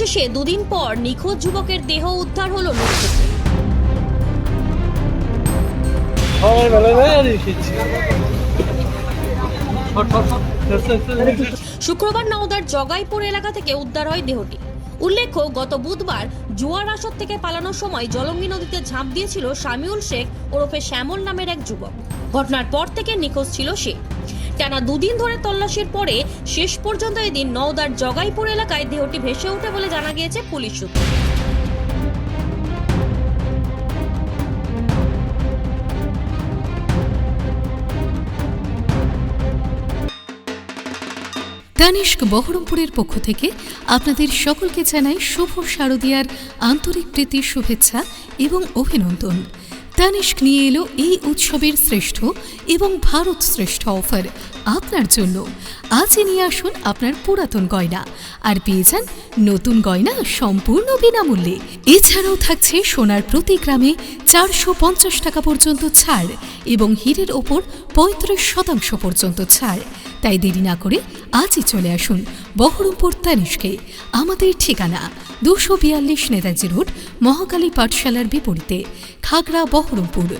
অবশেষে দুদিন পর নিখোঁজ যুবকের দেহ উদ্ধার হলো লোকচক্ষে। শুক্রবার নওদার জগাইপুর এলাকা থেকে উদ্ধার হয় দেহটি। উল্লেখ্য, গত বুধবার জোয়ার আসর থেকে পালানোর সময় জলঙ্গি নদীতে ঝাঁপ দিয়েছিল শামিউল শেখ ওরফে শ্যামল নামের এক যুবক। ঘটনার পর থেকে নিখোঁজ ছিল সে। টানা দুদিন ধরে তল্লাশির পরে শেষ পর্যন্ত এদিন নওদার জগাইপুর এলাকায় দেহটি ভেসে ওঠে বলে জানা গিয়েছে পুলিশ সূত্রে। তানিস্ক বহরমপুরের পক্ষ থেকে আপনাদের সকলকে জানাই শুভ শারদীয়ার আন্তরিক প্রীতি, শুভেচ্ছা এবং অভিনন্দন। তানিস্ক নিয়ে এলো এই উৎসবের শ্রেষ্ঠ এবং ভারত শ্রেষ্ঠ অফার আপনার জন্য। আজই নিয়ে আসুন আপনার পুরাতন গয়না আর পেয়ে যান নতুন গয়না সম্পূর্ণ বিনামূল্যে। এছাড়াও থাকছে সোনার প্রতি গ্রামে 450 টাকা পর্যন্ত ছাড় এবং হীরের ওপর 35% পর্যন্ত ছাড়। তাই দেরি না করে আজই চলে আসুন বহরমপুর তানিস্কে। আমাদের ঠিকানা 242 নেতাজি রোড, মহাকালী পাঠশালার বিপরীতে, খাগড়া, বহরমপুর।